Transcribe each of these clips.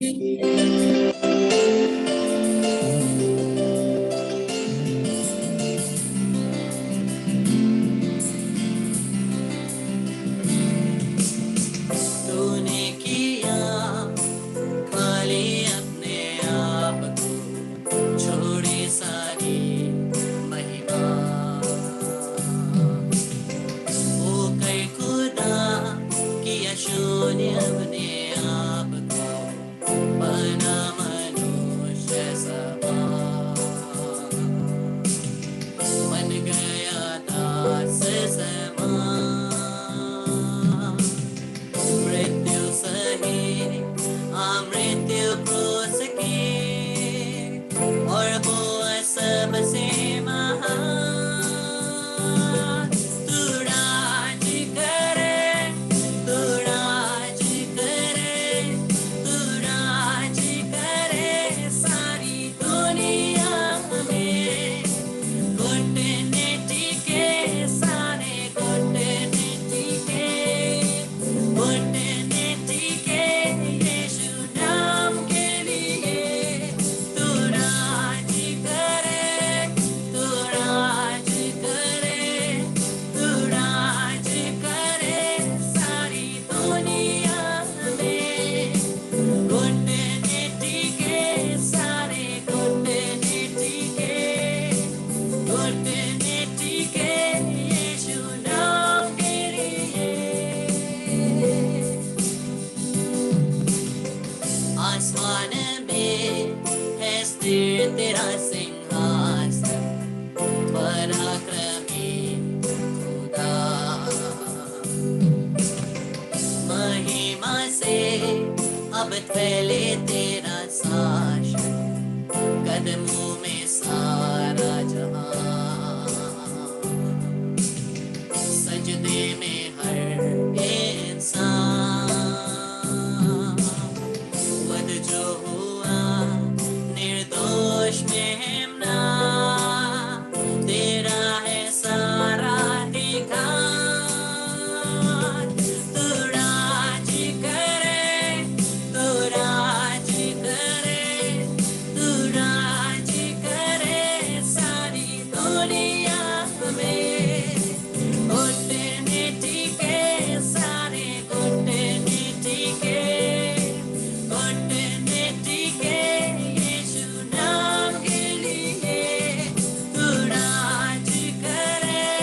तूने किया खाली अपने आप को, छोड़ी सारी महिमा। ओ कर खुदा किया शून्य अपने आप को, बना मनुष्य समान। बन गया दास समान, मृत्यु सही मृत्यु क्रूस की, और हुआ सबसे महान। तू राज करे, तू राज करे, तू राज करे सारी दुनिया में। घुटने टिके सारे घुटने टिके, घुटने टिके यीशु नाम के लिए। तू राज करे, तू राज करे, तू राज करे सारी दुनिया में। घुटने टिके सारे घुटने टिके, घुटने टिके यीशु नाम के लिए। आसमान में है स्थिर तेरा सिंहासन, पराक्रमी खुदा। महिमा से अब फैले तेरा शासन, कदमों में सारा जहां। सजदे में हर इंसान, वध जो हुआ निर्दोष मेमना। तेरा है सारा अधिकार। तू राज करे, तू राज करे, तू राज करे सारी दुनिया में। घुटने टिके सारे घुटने टिके, घुटने टिके यीशु नाम के लिए। तू राज करे,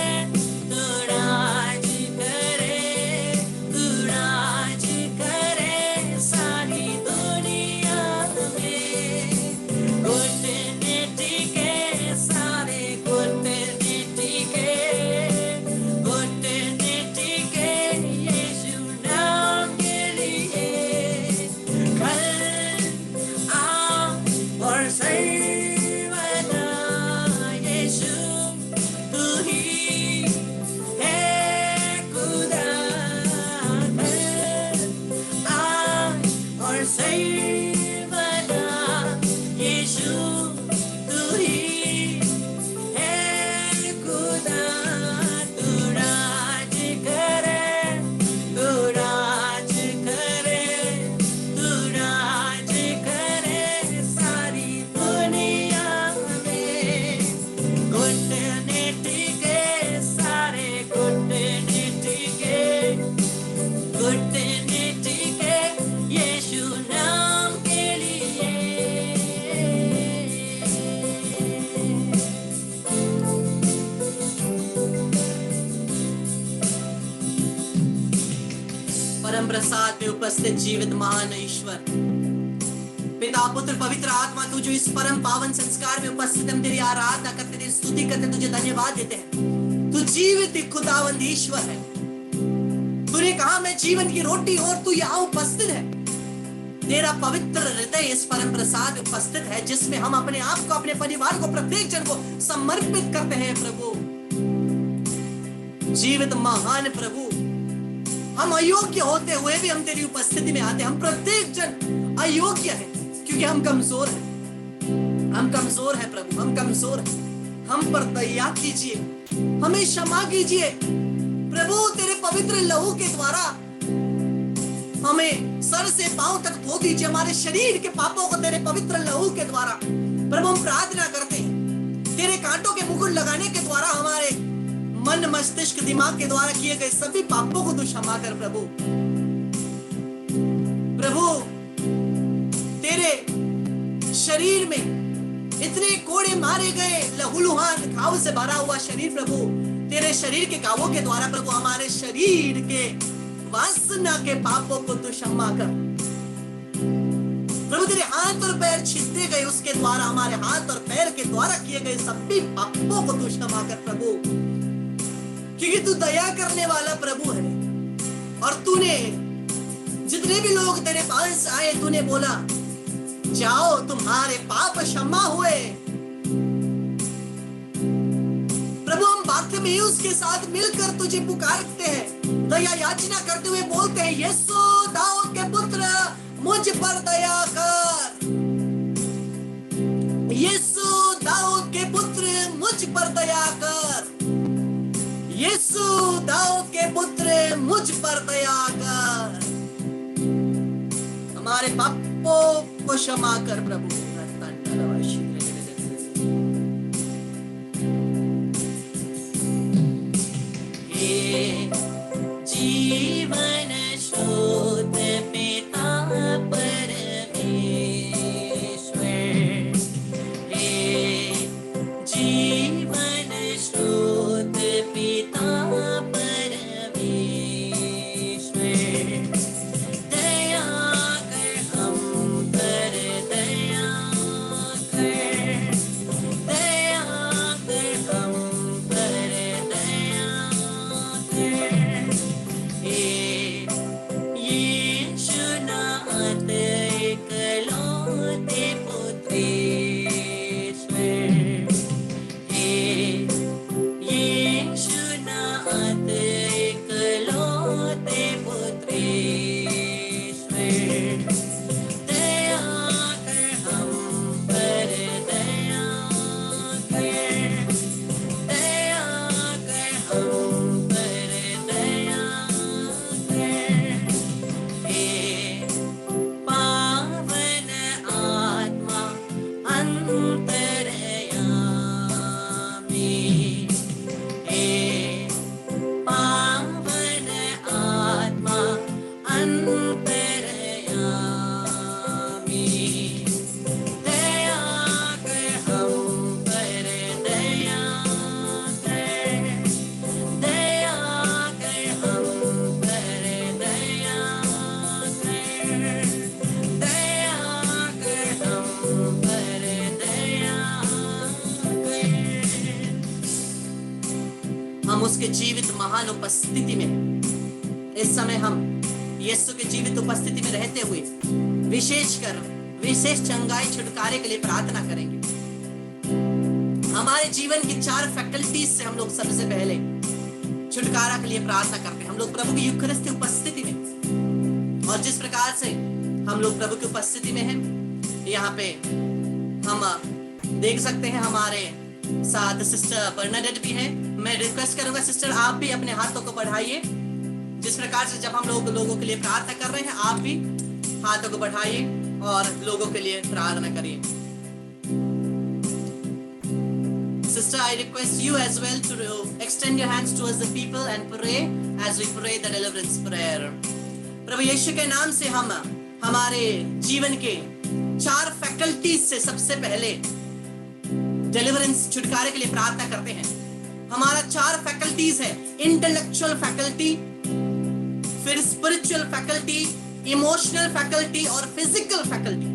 तू राज करे, तू राज करे सारी दुनिया में। घुटने टिके सारे घुटने टिके, घुटने टिके यीशु नाम के लिए। कल आ और सही बना यीशु, तू ही है खुदा। कल आ और सही बना यीशु, तू ही है खुदा। तू राज करे, तू राज करे, तू राज करे सारी दुनिया में। घुटने टिके सारे घुटने टिके, घुटने टिके यीशु नाम के लिए। परम प्रसाद में उपस्थित जीवित महान ईश्वर, पिता पुत्र पवित्र आत्मा, तू जो इस परम पावन संस्कार में उपस्थित, हम तेरी आराधना करते, तेरी स्तुति करते, तुझे धन्यवाद देते हैं। तू जीवित खुदावंद ईश्वर है। तूने कहा मैं जीवन की रोटी और तू यहाँ उपस्थित है। तेरा पवित्र हृदय इस परम प्रसाद में उपस्थित है, जिसमें हम अपने आप को, अपने परिवार को, प्रत्येक जन को समर्पित करते हैं। प्रभु जीवित महान प्रभु, हम अयोग्य होते हुए भी हम तेरी उपस्थिति में आते हैं। हम प्रत्येक जन अयोग्य है क्योंकि हम कमजोर हैं। हम कमजोर है प्रभु, हम कमजोर है। हम पर दया कीजिए, हमें क्षमा कीजिए प्रभु। तेरे पवित्र लहू के द्वारा हमें सर से पांव तक धो दीजिए हमारे शरीर के पापों को तेरे पवित्र लहू के द्वारा। प्रभु हम प्रार्थना करते हैं तेरे कांटों के मुकुट लगाने के द्वारा हमारे मन मस्तिष्क दिमाग के द्वारा किए गए सभी पापों को तू क्षमा कर प्रभु। प्रभु तेरे शरीर में इतने कोड़े मारे गए, लहूलुहान घाव से भरा हुआ शरीर प्रभु, तेरे शरीर के घावों के द्वारा प्रभु हमारे शरीर के वासना के पापों को तू क्षमा कर प्रभु। तेरे हाथ और पैर छिदते गए, उसके द्वारा हमारे हाथ और पैर के द्वारा किए गए सभी पापों को तू क्षमा कर प्रभु, क्योंकि तू दया करने वाला प्रभु है। और तूने जितने भी लोग तेरे पास आए, तूने बोला जाओ तुम्हारे पाप क्षमा हुए। प्रभु हम बार्थमेयुस के साथ मिलकर तुझे पुकारते हैं, दया याचना करते हुए बोलते हैं यीशु दाऊद के पुत्र मुझ पर दया कर, यीशु दाऊद के पुत्र मुझ पर दया कर, यीशु दाऊद के पुत्र मुझ पर दया कर, हमारे पापों को क्षमा कर प्रभु। हे जीवन स्रोत पिता परमेश्वर, हे जीवन स्रोत पिता परमेश्वर, दया कर हम पर दया कर, दया कर हम पर दया कर, यीशु नाथ एकलौते पुत्रेश्वर, यीशु नाथ एकलौते पुत्रेश्वर, दया कर हम पर दया कर, दया कर हम पर दया कर, पावन आत्मा अंतरयामी, पावन आत्मा अंतरयामी, दया कर हम पर दया कर, दया कर हम पर दया कर, दया कर हम पर दया कर। हम उसके जीवित महान उपस्थिति में इस समय हम यीशु के जीवित उपस्थिति में रहते हुए विशेष चंगाई छुटकारे के लिए प्रार्थना करेंगे। हमारे जीवन की 4 फैकल्टीज से हम लोग सबसे पहले छुटकारा के लिए प्रार्थना करते हैं। हम लोग प्रभु की यूखरिस्ती उपस्थिति में, और जिस प्रकार से हम लोग प्रभु की उपस्थिति में हैं, यहाँ पे हम देख सकते हैं हमारे साथ सिस्टर बर्नाडेट भी है। मैं रिक्वेस्ट करूंगा सिस्टर आप भी अपने हाथों को बढ़ाइए, जिस प्रकार से जब हम लोगों के लिए प्रार्थना कर रहे हैं आप भी हाथों को बढ़ाइए और लोगों के लिए प्रार्थना करिए। Sister, I request you as well to extend your hands towards the people and pray as we pray the deliverance prayer. प्रभु यीशु के नाम से हम हमारे जीवन के 4 फैकल्टीज से सबसे पहले डिलीवरेंस छुटकारे के लिए प्रार्थना करते हैं। हमारा 4 फैकल्टीज है, इंटेलेक्चुअल फैकल्टी, फिर स्पिरिचुअल फैकल्टी, इमोशनल फैकल्टी और फिजिकल फैकल्टी।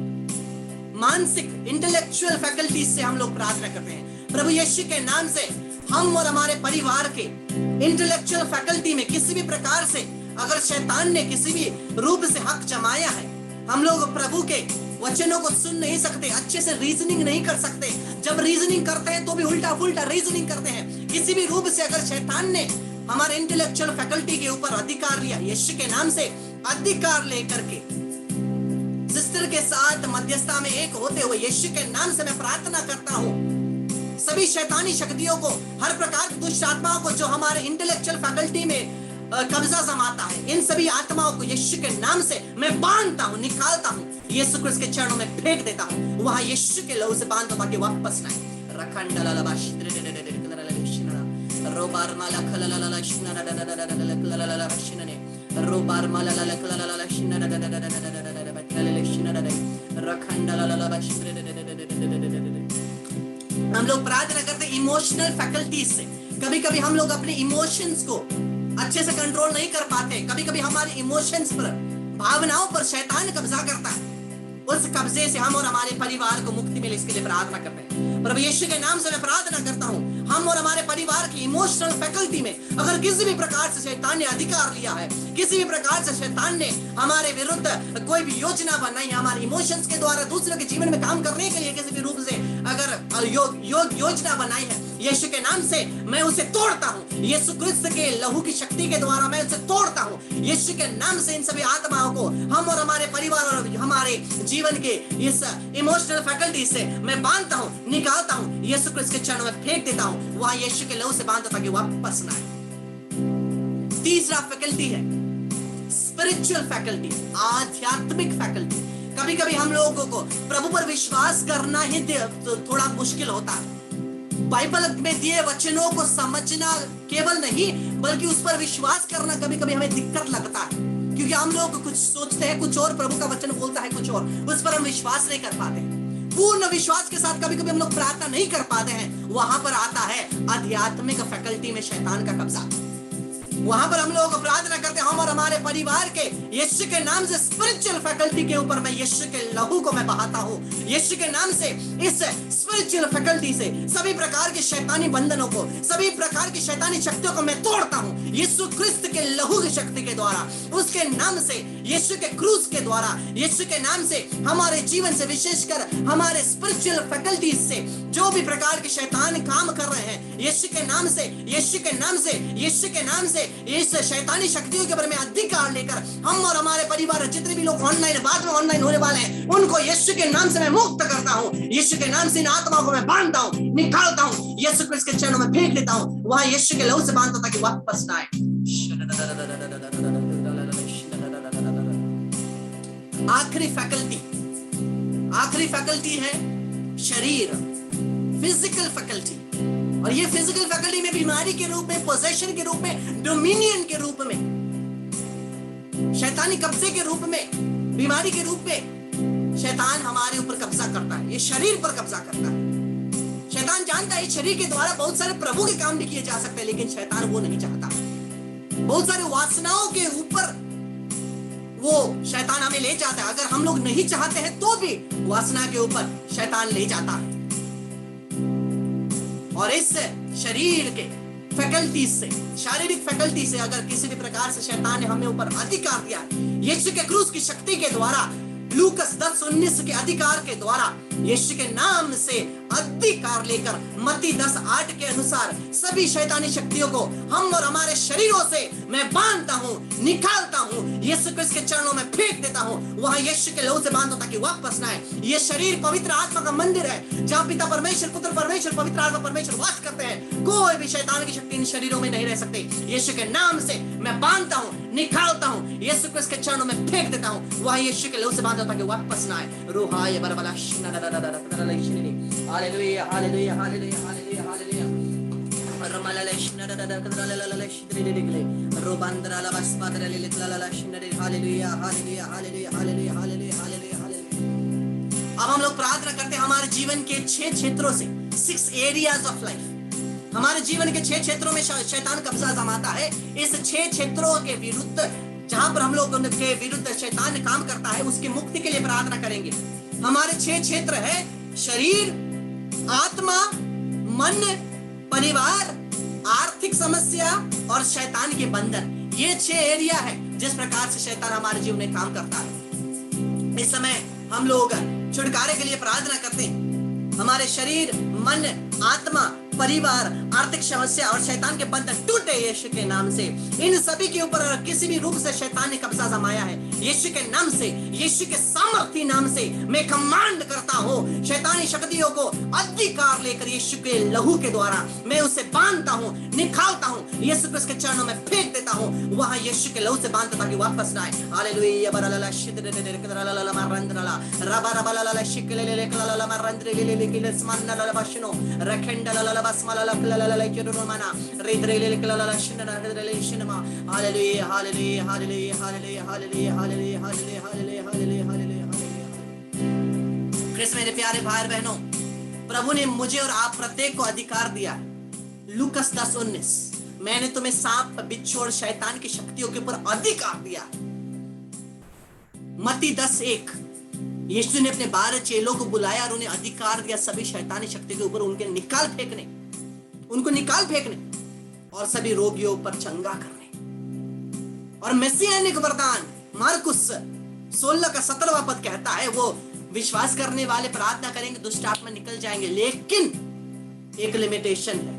मानसिक इंटेलेक्चुअल फैकल्टी से हम लोग प्रार्थना करते हैं। प्रभु यीशु के नाम से हम और हमारे परिवार के इंटेलेक्चुअल फैकल्टी में किसी भी प्रकार से अगर शैतान ने किसी भी रूप से हक जमाया है, हम लोग प्रभु के वचनों को सुन नहीं सकते, अच्छे से रीजनिंग नहीं कर सकते, जब रीजनिंग करते हैं तो भी उल्टा पुल्टा रीजनिंग करते हैं। किसी भी रूप से अगर शैतान ने हमारे इंटेलेक्चुअल फैकल्टी के ऊपर अधिकार लिया, यीशु के नाम से अधिकार लेकर के सिस्टर के साथ मध्यस्थता में एक होते हुए यीशु के नाम से मैं प्रार्थना करता हूँ, सभी शैतानी शक्तियों को, हर प्रकार की दुष्ट आत्माओं को जो हमारे इंटेलेक्चुअल फैकल्टी में कब्जा जमाता है, इन सभी आत्माओं को यीशु के नाम से मैं बांधता हूँ, निकालता हूँ। यीशु क्रिस्त के चरणों में फेंक देता हूँ, वहां यीशु के लहू से बांध दो ताकि वापस ना आए। हम लोग प्रार्थना करते इमोशनल फैकल्टीज से। कभी कभी हम लोग अपने इमोशंस को अच्छे से कंट्रोल नहीं कर पाते। कभी कभी हमारे इमोशंस पर, भावनाओं पर शैतान कब्जा करता है। उस कब्जे से हम और हमारे परिवार को मुक्ति मिले, इसके लिए प्रार्थना करते हैं। प्रभु यीशु के नाम से मैं प्रार्थना करता हूँ, हम और हमारे परिवार की इमोशनल फैकल्टी में अगर किसी भी प्रकार से शैतान ने अधिकार लिया है, किसी भी प्रकार से शैतान ने हमारे विरुद्ध कोई भी योजना बनाई है, हमारे इमोशंस के द्वारा दूसरों के जीवन में काम करने के लिए किसी भी रूप से अगर योजना बनाई है, यीशु के नाम से मैं उसे तोड़ता हूँ। यीशु क्रिस्त के लहू की शक्ति के द्वारा मैं उसे तोड़ता हूँ। यीशु के नाम से इन सभी आत्माओं को हम और हमारे परिवार और हमारे जीवन के इस इमोशनल फैकल्टी से मैं बांधता हूँ, निकालता हूँ, यीशु क्रिस्त के चरणों में फेंक देता हूँ, वहां यीशु के लहू से बांधता ताकि वापस ना आए। तीसरा फैकल्टी है स्पिरिचुअल फैकल्टी, आध्यात्मिक फैकल्टी। कभी कभी हम लोगों को प्रभु पर विश्वास करना ही थोड़ा मुश्किल होता है। बाइबल में दिए वचनों को समझना केवल नहीं बल्कि उस पर विश्वास करना कभी कभी हमें दिक्कत लगता है, क्योंकि हम लोग कुछ सोचते हैं कुछ और, प्रभु का वचन बोलता है कुछ और, उस पर हम विश्वास नहीं कर पाते। पूर्ण विश्वास के साथ कभी कभी हम लोग प्रार्थना नहीं कर पाते हैं। वहां पर आता है आध्यात्मिक फैकल्टी में शैतान का कब्जा। वहां पर हम लोग प्रार्थना करते हैं, हम और हमारे परिवार के यीशु के नाम से स्पिरिचुअल फैकल्टी के ऊपर मैं यीशु के लहू को मैं बहाता हूं। यीशु के नाम से इस स्पिरिचुअल फैकल्टी से सभी प्रकार के शैतानी बंधनों को, सभी प्रकार की शैतानी शक्तियों को मैं तोड़ता हूं यीशु क्रिस्त के लहू की शक्ति के द्वारा, उसके नाम से, यीशु के क्रूस के द्वारा, यीशु के नाम से हमारे जीवन से, विशेषकर हमारे स्पिरिचुअल फैकल्टीज से जो भी प्रकार के शैतान काम कर रहे हैं, यीशु के नाम से, यीशु के नाम से, यीशु के नाम से इस शैतानी शक्तियों के ऊपर में अधिकार लेकर हम और हमारे परिवार जितने भी लोग ऑनलाइन, बाद में ऑनलाइन होने वाले हैं, उनको यीशु के नाम से मैं मुक्त करता हूं। यीशु के नाम से इन आत्माओं को मैं बांधता हूं, निकालता हूं, यीशु क्रिस्त के चरणों में फेंक देता हूं, वहां यीशु के लहू से बांधता ताकि वापस ना आए। आखिरी फैकल्टी है शरीर, फिजिकल फैकल्टी। और ये फिजिकल फैकल्टी में बीमारी के रूप में, पोजेशन के रूप में, डोमिनियन के रूप में, शैतानी कब्जे के रूप में, बीमारी के रूप में शैतान हमारे ऊपर कब्जा करता है। ये शरीर पर कब्जा करता है। शैतान जानता है शरीर के द्वारा बहुत सारे प्रभु के काम भी किए जा सकते हैं, लेकिन शैतान वो नहीं चाहता। बहुत सारे वासनाओं के ऊपर वो शैतान हमें ले जाता है। अगर हम लोग नहीं चाहते हैं तो भी वासना के ऊपर शैतान ले जाता है। और इस शरीर के फैकल्टी से, शारीरिक फैकल्टी से अगर किसी भी प्रकार से शैतान ने हमें ऊपर अधिकार दिया है, यीशु के क्रूस की शक्ति के द्वारा, लूकस 10:19 के अधिकार के द्वारा, यीशु के नाम से अधिकार लेकर मत्ती 10:8 के अनुसार सभी शैतानी शक्तियों को हम और हमारे शरीरों से मैं बांधता हूं, निकालता हूं, यीशु क्रिस्त के चरणों में फेंक देता हूं, वहां यीशु के लहू से बांधो ताकि वापस ना आए। ये शरीर पवित्र आत्मा का मंदिर है, जहां पिता परमेश्वर, पुत्र परमेश्वर, पवित्र आत्मा परमेश्वर वास करते हैं। कोई भी शैतान की शक्ति इन शरीरों में नहीं रह सकती। यीशु के नाम से मैं बांधता हूं, निकालता हूं, यीशु क्रिस्त के चरणों में फेंक देता हूं, वहां यीशु के लहू से बांधो ताकि वापस ना आए। रूहाय बरबला hallelujah, hallelujah, hallelujah, hallelujah, hallelujah. अब हम लोग प्रार्थना करते हैं हमारे जीवन के 6 क्षेत्रों से, 6 एरियाज ऑफ लाइफ। हमारे जीवन के 6 क्षेत्रों में शैतान कब्जा जमाता है। इस 6 क्षेत्रों के विरुद्ध, जहां पर हम लोग के विरुद्ध शैतान काम करता है, उसकी मुक्ति के लिए प्रार्थना करेंगे। हमारे 6 क्षेत्र है शरीर, आत्मा, मन, परिवार, आर्थिक समस्या और शैतान के बंधन। ये 6 एरिया है जिस प्रकार से शैतान हमारे जीवन में काम करता है। इस समय हम लोग छुटकारे के लिए प्रार्थना करते हैं। हमारे शरीर, मन, आत्मा, परिवार, आर्थिक समस्या और शैतान के बंधन टूटे यीशु के नाम से। इन सभी के ऊपर किसी भी रूप से शैतान ने कब्जा जमाया है, यीशु के नाम से, यीशु के सामर्थ्य नाम से मैं कमांड करता हूँ, शैतानी शक्तियों को अधिकार लेकर यीशु के लहू के द्वारा मैं उसे बांधता हूँ, निकालता हूँ, यीशु क्रिस्त के चरणों में फेंक देता हूँ, वहां यीशु के लहू से बांधता ताकि वापस ना आए। हालेलुया। बरलला शिद्रला मारंद्रला रबा रबला शिकलेले कलला मारंद्रले किले स्मन्नला बशनो रखेंडला बसमला कलला किरुमाना रेद्रले कलला शिनना रेद्रले शिनमा। Hallelujah hallelujah hallelujah hallelujah hallelujah hallelujah hallelujah hallelujah hallelujah hallelujah. Krishna मेरे प्यारे भाई बहनों, प्रभु ने मुझे और आप प्रत्येक को अधिकार दिया। लूकस 10:19, मैंने तुम्हें सांप, बिच्छू और शैतान की शक्तियों के ऊपर अधिकार दिया। मत्ती 10:1, यीशु ने अपने 12 चेलों को बुलाया और उन्हें अधिकार दिया सभी शैतानी शक्ति के ऊपर उनको निकाल फेंकने और सभी रोगियों पर चंगा करने। और मैसियानिक वरदान मार्कुस 16 का 17वां पद कहता है, वो विश्वास करने वाले प्रार्थना करेंगे दुष्ट आत्मा निकल जाएंगे, लेकिन एक लिमिटेशन है।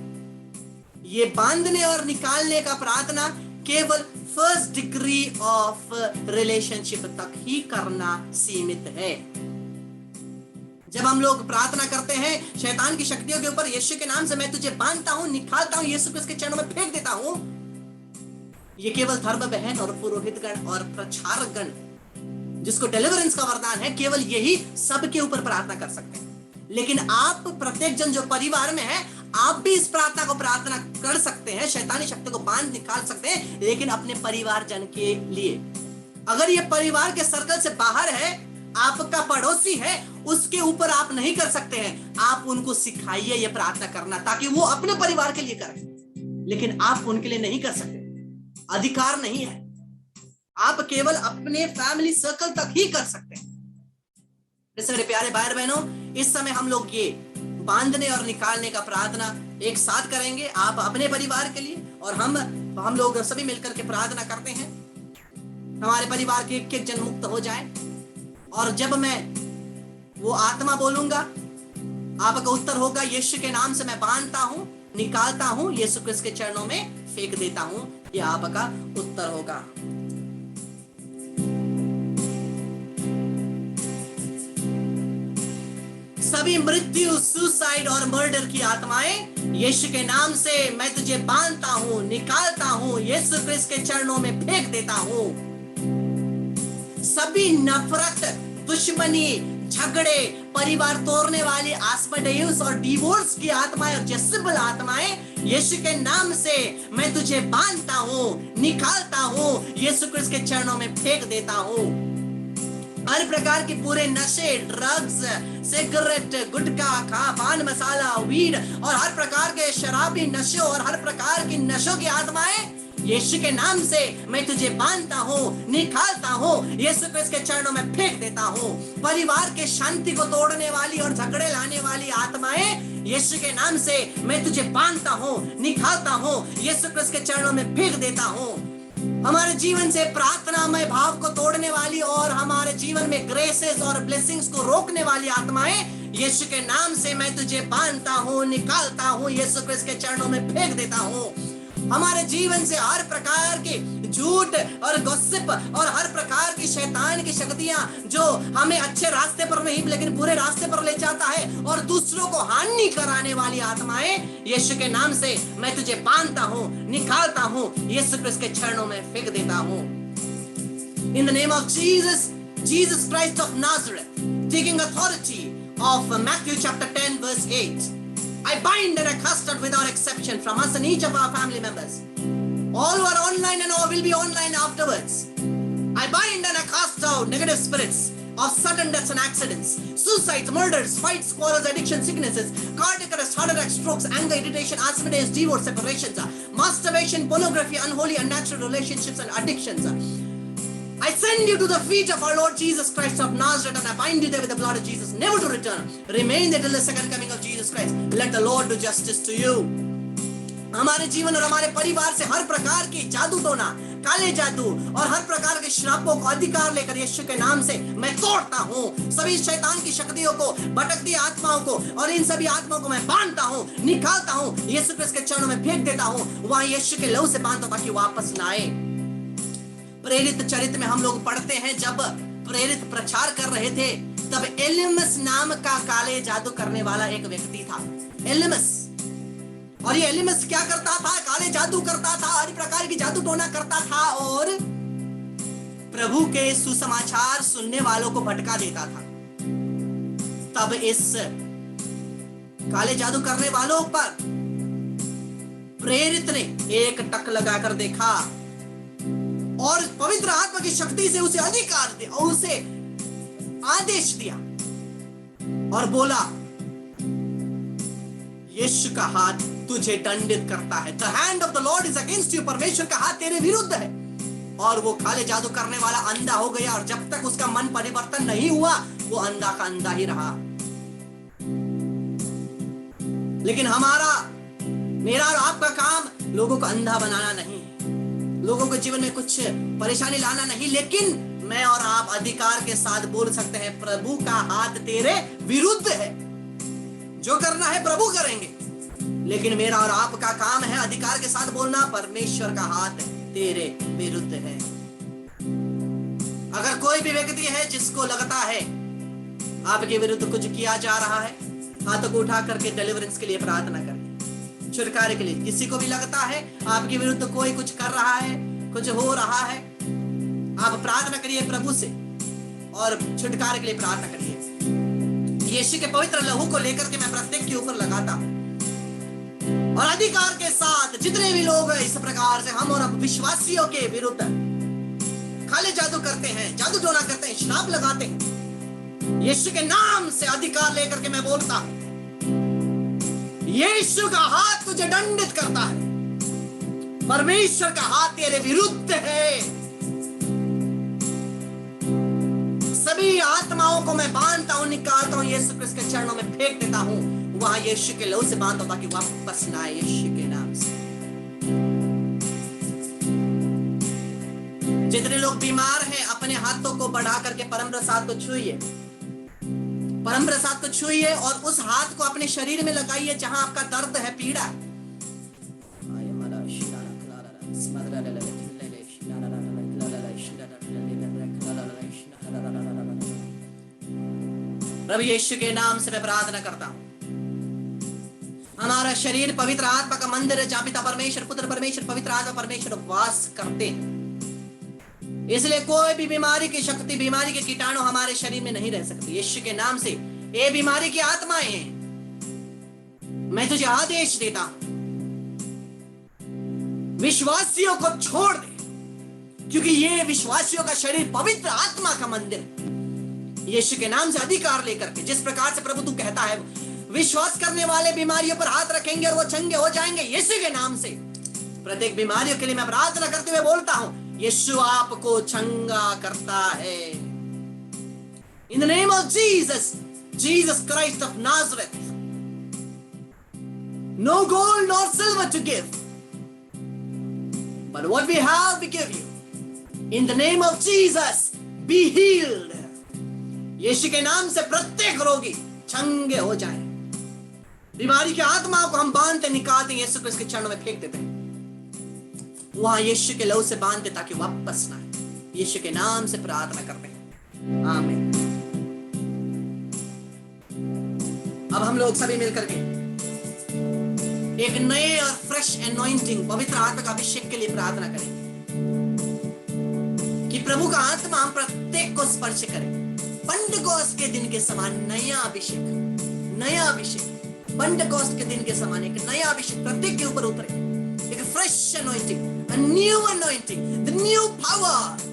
ये बांधने और निकालने का प्रार्थना केवल फर्स्ट डिग्री ऑफ रिलेशनशिप तक ही करना सीमित है। जब हम लोग प्रार्थना करते हैं शैतान की शक्तियों के ऊपर, यीशु के नाम से मैं तुझे बांधता हूं, निकालता हूं, यीशु क्रिस्त के चरणों में फेंक देता हूं, ये केवल धर्म बहन और पुरोहितगण और प्रचारकगण जिसको डिलीवरेंस का वरदान है, केवल यही सबके ऊपर प्रार्थना कर सकते हैं। लेकिन आप प्रत्येक जन जो परिवार में है, आप भी इस प्रार्थना को प्रार्थना कर सकते हैं, शैतानी शक्ति को बांध निकाल सकते हैं, लेकिन अपने परिवार जन के लिए। अगर ये परिवार के सर्कल से बाहर है, आपका पड़ोसी है, उसके ऊपर आप नहीं कर सकते हैं। आप उनको सिखाइए ये प्रार्थना करना ताकि वो अपने परिवार के लिए करें, लेकिन आप उनके लिए नहीं कर सकते, अधिकार नहीं है। आप केवल अपने फैमिली सर्कल तक ही कर सकते हैं। जैसे मेरे प्यारे भाई बहनों, इस समय हम लोग ये बांधने और निकालने का प्रार्थना एक साथ करेंगे, आप अपने परिवार के लिए और हम लोग सभी मिलकर के प्रार्थना करते हैं हमारे परिवार के एक जन मुक्त हो जाए। और जब मैं वो आत्मा बोलूंगा, आपका उत्तर होगा यीशु के नाम से मैं बांधता हूं, निकालता हूं, यीशु क्रिस्त के चरणों में फेंक देता हूं, यह आपका उत्तर होगा। सभी मृत्यु, सुसाइड और मर्डर की आत्माएं यीशु के नाम से मैं तुझे बांधता हूं, निकालता हूं, यीशु क्रिस्त के चरणों में फेंक देता हूं। सभी नफरत, दुश्मनी, झगड़े, परिवार तोड़ने वाली आस्मोडेउस और डिवोर्स की आत्माएं और जेजेबेल आत्माएं यीशु के नाम से मैं तुझे बांधता हूं, निकालता हूं, यीशु क्रिस्त के चरणों में फेंक देता हूं। हर प्रकार के पूरे नशे, ड्रग्स, सिगरेट, गुटखा, पान मसाला, वीड और हर प्रकार के शराबी नशों और हर प्रकार की नशों की आत्माएं यीशु के नाम से मैं तुझे बांधता हूँ, निकालता हूँ, यीशु क्रिस्त के चरणों में फेंक देता हूँ। परिवार के शांति को तोड़ने वाली और झगड़े लाने वाली आत्माएं यीशु के नाम से मैं तुझे बांधता हूँ, निकालता हूँ, यीशु क्रिस्त के चरणों में फेंक देता हूँ। हमारे जीवन से प्रार्थनामय भाव को तोड़ने वाली और हमारे जीवन में ग्रेसेस और ब्लेसिंग्स को रोकने वाली आत्माएं यीशु के नाम से मैं तुझे बांधता हूँ, निकालता हूँ, यीशु क्रिस्त के चरणों में फेंक देता हूँ। हमारे जीवन से हर प्रकार की झूठ और गॉसिप और हर प्रकार की शैतान की शक्तियां जो हमें अच्छे रास्ते पर नहीं लेकिन बुरे रास्ते पर ले जाता है और दूसरों को हानि कराने वाली आत्माएं यीशु के नाम से मैं तुझे बांधता हूं, निकालता हूं, यीशु क्रिस्त के चरणों में फेंक देता हूं। In the name of Jesus Christ of Nazareth, taking authority of Matthew chapter 10 verse 8, I bind and I cast out without exception from us and each of our family members. All who are online and all will be online afterwards. I bind and I cast out negative spirits of sudden deaths and accidents, suicides, murders, fights, quarrels, addiction, sicknesses, cardiac arrest, heart attack, strokes, anger, irritation, asthma, divorce, separations, masturbation, pornography, unholy, unnatural relationships and addictions. I send you to the feet of our Lord Jesus Christ of Nazareth and I bind you there with the blood of Jesus, never to return. Remain there till the second coming of Jesus Christ. Let the Lord do justice to you. हमारे जीवन और हमारे परिवार से हर प्रकार की जादू टोना, काले जादू और हर प्रकार के श्रापों को अधिकार लेकर यीशु के नाम से मैं तोड़ता हूँ। सभी शैतान की शक्तियों को, भटकती आत्माओं को और इन सभी आत्माओं को मैं बांधता हूँ, निकालता हूँ, यीशु क्रिस्त के चरणों में फेंक देता हूँ। वहां यीशु के लहू से बांधता ताकि वापस ना आए। प्रेरित चरित्र में हम लोग पढ़ते हैं, जब प्रेरित प्रचार कर रहे थे तब एलिमस नाम का काले जादू करने वाला एक व्यक्ति था, एलिमस। और ये एलिमस क्या करता था? काले जादू करता था, हर प्रकार की जादू टोना करता था और प्रभु के सुसमाचार सुनने वालों को भटका देता था। तब इस काले जादू करने वालों पर प्रेरित ने एक टक लगाकर देखा और पवित्र आत्मा की शक्ति से उसे अधिकार दिया और उसे आदेश दिया और बोला, यीशु का हाथ तुझे दंडित करता है। The hand of the Lord is against you। परमेश्वर का हाथ तेरे विरुद्ध है। और वो काले जादू करने वाला अंधा हो गया और जब तक उसका मन परिवर्तन नहीं हुआ वो अंधा का अंधा ही रहा। लेकिन मेरा और आपका काम लोगों को अंधा बनाना नहीं है, लोगों के जीवन में कुछ परेशानी लाना नहीं, लेकिन मैं और आप अधिकार के साथ बोल सकते हैं, प्रभु का हाथ तेरे विरुद्ध है। जो करना है प्रभु करेंगे, लेकिन मेरा और आपका काम है अधिकार के साथ बोलना, परमेश्वर का हाथ तेरे विरुद्ध है। अगर कोई भी व्यक्ति है जिसको लगता है आपके विरुद्ध कुछ किया जा रहा है, हाथों को उठा करके डिलीवरेंस के लिए प्रार्थना करें, छुटकारे के लिए। किसी को भी लगता है आपके विरुद्ध कोई कुछ कर रहा है, कुछ हो रहा है, आप प्रार्थना करिए प्रभु से और छुटकारे के लिए प्रार्थना करिए। यीशु के पवित्र लहू को लेकर के मैं प्रत्येक के ऊपर लगाता और अधिकार के साथ जितने भी लोग इस प्रकार से हम और विश्वासियों के विरुद्ध काले जादू करते हैं, जादू टोना करते हैं, श्राप लगाते हैं, यीशु के नाम से अधिकार लेकर के मैं बोलता हूं, यीशु का हाथ तुझे दंडित करता है, परमेश्वर का हाथ तेरे विरुद्ध है। सभी आत्माओं को मैं बांधता हूं, निकालता हूं, यीशु क्रिस्त के चरणों में फेंक देता हूं, वहां यीशु के लहू से बांधता हूं ताकि वापस ना आए, यीशु के नाम से। जितने लोग बीमार हैं अपने हाथों को बढ़ा करके परम प्रसाद को छुइए, परम प्रसाद को छुइए और उस हाथ को अपने शरीर में लगाइए जहां आपका दर्द है, पीड़ा है। प्रभु यीशु के नाम से मैं प्रार्थना करता हूं, हमारा शरीर पवित्र आत्मा का मंदिर है जहां पिता परमेश्वर, पुत्र परमेश्वर, पवित्र आत्मा परमेश्वर वास करते हैं। इसलिए कोई भी बीमारी की शक्ति, बीमारी के कीटाणु हमारे शरीर में नहीं रह सकती। यीशु के नाम से ये बीमारी की आत्माएं मैं तुझे आदेश देता हूं, विश्वासियों को छोड़ दे, क्योंकि ये विश्वासियों का शरीर पवित्र आत्मा का मंदिर है। यीशु के नाम से अधिकार लेकर के जिस प्रकार से प्रभु तू कहता है विश्वास करने वाले बीमारियों पर हाथ रखेंगे और वो चंगे हो जाएंगे, यीशु के नाम से प्रत्येक बीमारियों के लिए मैं प्रार्थना करते हुए बोलता हूं, यीशु आपको चंगा करता है। In the name of Jesus, Jesus Christ of Nazareth, no gold nor silver to give, but what we have we give you. In the name of Jesus, be healed. यीशु के नाम से प्रत्येक रोगी चंगे हो जाए। बीमारी की आत्मा को हम बांधते निकालते, यीशु क्रिस्त के चरणों में फेंक देते हैं, वहां यीशु के लहू से बांधते ताकि वापस ना आए। यीशु के नाम से प्रार्थना करते हैं, आमीन। अब हम लोग सभी मिलकर के एक नए और फ्रेश एनॉइंटिंग, पवित्र आत्मा का अभिषेक के लिए प्रार्थना करें कि प्रभु का आत्मा हम प्रत्येक को स्पर्श करे। पेंटेकोस्ट के दिन के समान नया अभिषेक, नया अभिषेक, पेंटेकोस्ट के दिन के समान एक नया अभिषेक प्रत्येक के ऊपर उतरे, एक fresh anointing, a new anointing, the new power.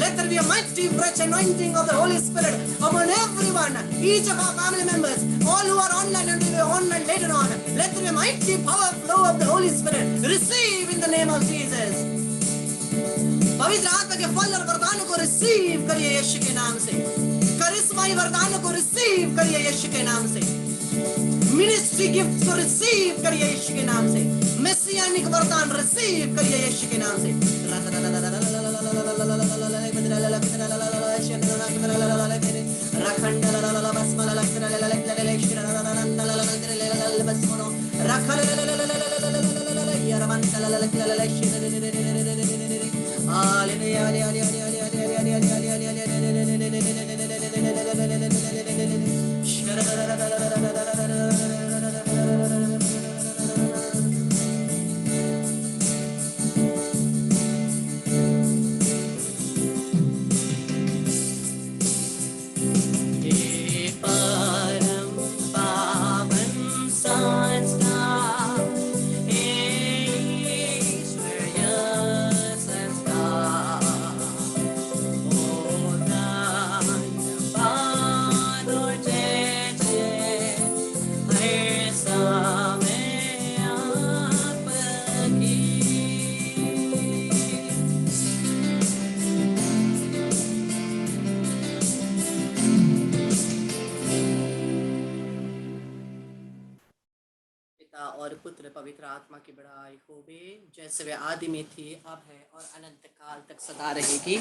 Let there be a mighty fresh anointing of the Holy Spirit upon everyone, each of our family members, all who are online and will be online later on. Let there be a mighty power flow of the Holy Spirit. Receive in the name of Jesus. पवित्र आत्मा के फल और वरदानों को receive करिए यीशु के नाम से। करिश्माई वरदानों को रिसीव करिए यीशु के नाम से। मिनिस्ट्री गिफ्ट को रिसीव करिए यीशु के नाम से। मेसियानिक वरदान रिसीव करिए यीशु के नाम से। और पुत्र पवित्र आत्मा की बड़ाई होवे, जैसे वे आदि में थी, अब है और अनंत काल तक सदा रहेगी।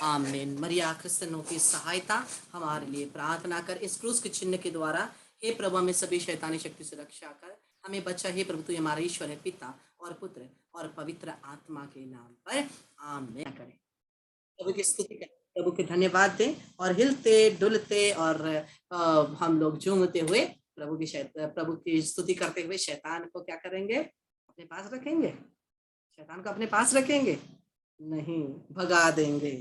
आमीन। मरिया क्रिस्तियनों की सहायता हमारे लिए प्रार्थना कर। इस क्रूस के चिन्ह के द्वारा हे प्रभु हमें सभी शैतानी शक्ति से रक्षा कर, हमें बचा। हे प्रभु तू हमारा ईश्वर है, पिता और पुत्र और पवित्र आत्मा के नाम पर आमीन। करें प्रभु की स्तुति करें, प्रभु के धन्यवाद दें और हिलते डुलते और हम लोग झूमते हुए प्रभु की स्तुति करते हुए शैतान को क्या करेंगे? अपने पास रखेंगे। शैतान को अपने पास रखेंगे नहीं, भगा देंगे।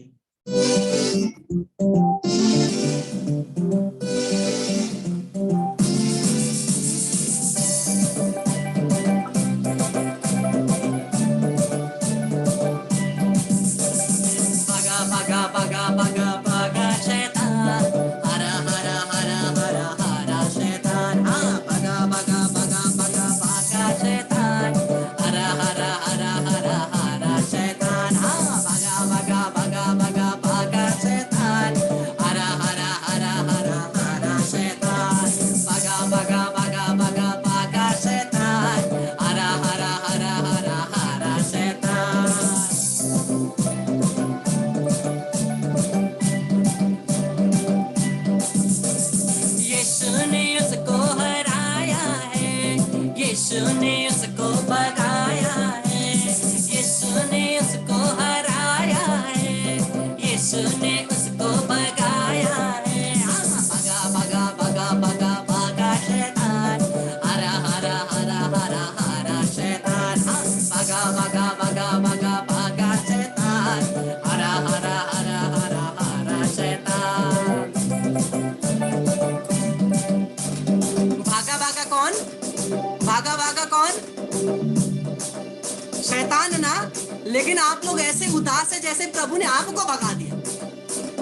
लेकिन आप लोग ऐसे उदास है जैसे प्रभु ने आपको भगा दिया।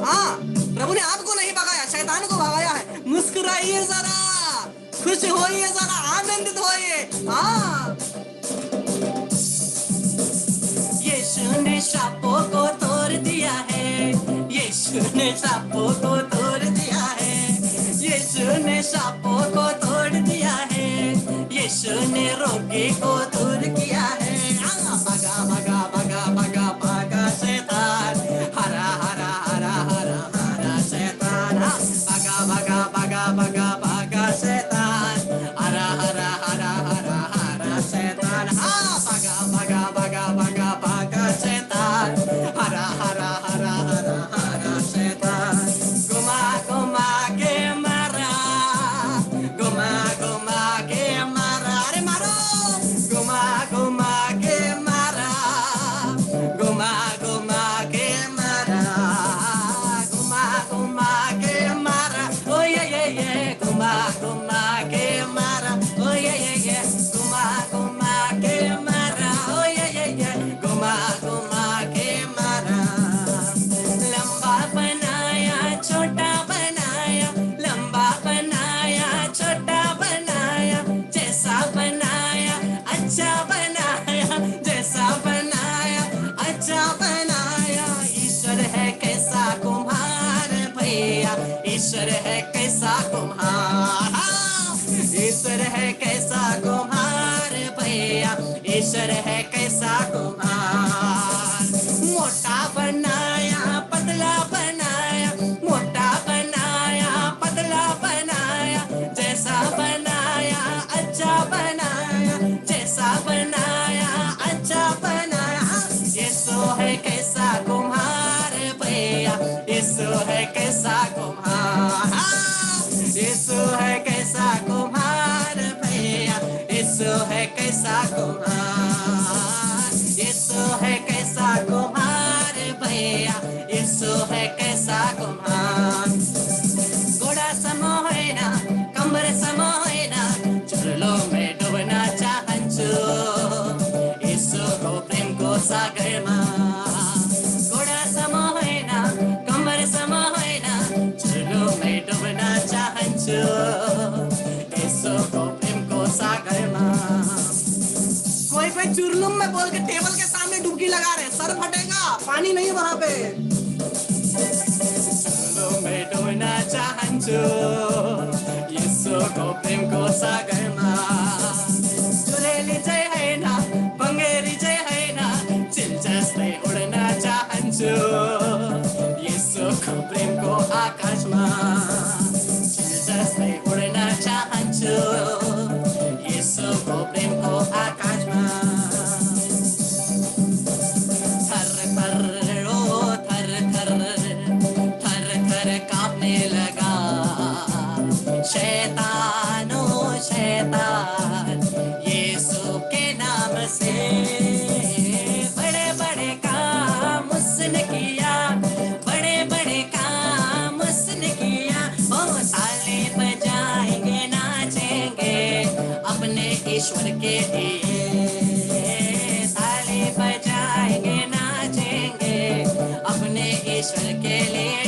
हाँ, प्रभु ने आपको नहीं भगाया, शैतान को भगाया है। मुस्कुराइए जरा, खुश होइए जरा, आनंदित होइए। हाँ, यीशु ने शापों को तोड़ दिया है, यीशु ने शापों को तोड़ दिया है, यीशु ने शापों को तोड़ दिया है, यीशु ने रोगी को दूर किया है। भगा भगा भगा भगा भगा शैतान, हरा हरा हरा हरा हरा शैतान। भगा भगा भगा भगा भगा शैतान, हरा हरा हरा हरा हरा शैतान। भगा भगा भगा भगा भगा शैतान, हरा हरा हरा हरा हरा शैतान। घुमा घुमा के मारा, घुमा घुमा के मारा, अरे मारो, घुमा घुमा के मारा, लंबा बनाया छोटा बनाया, लंबा बनाया छोटा बनाया, जैसा बनाया अच्छा बनाया, जैसा बनाया अच्छा बनाया। ईश्वर है कैसा कुम्हार भैया, ईश्वर है कैसा कुम्हार, ईश्वर है कैसा कुम्हार भैया, ईश्वर है कैसा कुम्हार। मोटा बनाया पतला बनाया, मोटा बनाया पतला बनाया, जैसा बनाया अच्छा बनाया, जैसा बनाया अच्छा बनाया। यीशु है कैसा कुम्हार भैया, यीशु है कैसा कुम्हार, यीशु है कैसा कुम्हार भैया, यीशु है कैसा कुम्हार, यीशु है कैसा कुम्हार भैया, यीशु है कैसा कुम्हार। घोड़ा समो होइन कम्बर समो होइन, चुलो में डुब्न चाहन्छु यीशुको प्रेमको सागरमा। घोडा समो होइन कम्बर समो होइन, चुलो में डुब्न चाहन्छु यीशुको प्रेमको सागरमा। कोई कोई चुरलुम में बोल के टेबल के सामने डुबकी लगा रहे, सर फटेगा, पानी नहीं वहां पे। चुरलुम में डुब्न चाहन्छु यीशुको प्रेमको सागरमा। चुरेली चाहिँ होइन बङ्गेरी चाहिँ होइन, चिल जस्तै उड्न चाहन्छु यीशुको प्रेमको आकाशमा, चिल जस्तै उड्न चाहन्छु यीशुको प्रेमको आकाशमा। थर थर ओ थर थर, थर थर काँप्ने लगा शैतान ओ शैतान, यीशु के नाम से बड़े बड़े काम उसने किया, बड़े बड़े काम उसने किया। ओ ताली बजाएंगे नाचेंगे अपने ईश्वर के लिए, ताली बजाएंगे नाचेंगे अपने ईश्वर के लिए।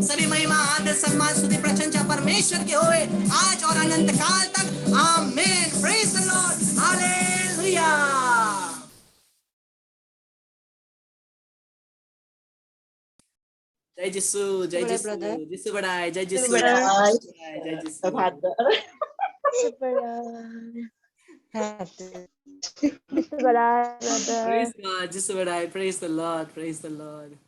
सभी महिमा आदर सम्मान स्तुति प्रशंसा परमेश्वर के होए आज और अनंत काल तक। आमीन। Praise the Lord. हालेलुया। जय यीशु, जय यीशु, यीशु बड़ाई, जय यीशु, जय यीशु। Praise God, just what I praise the Lord, praise the Lord.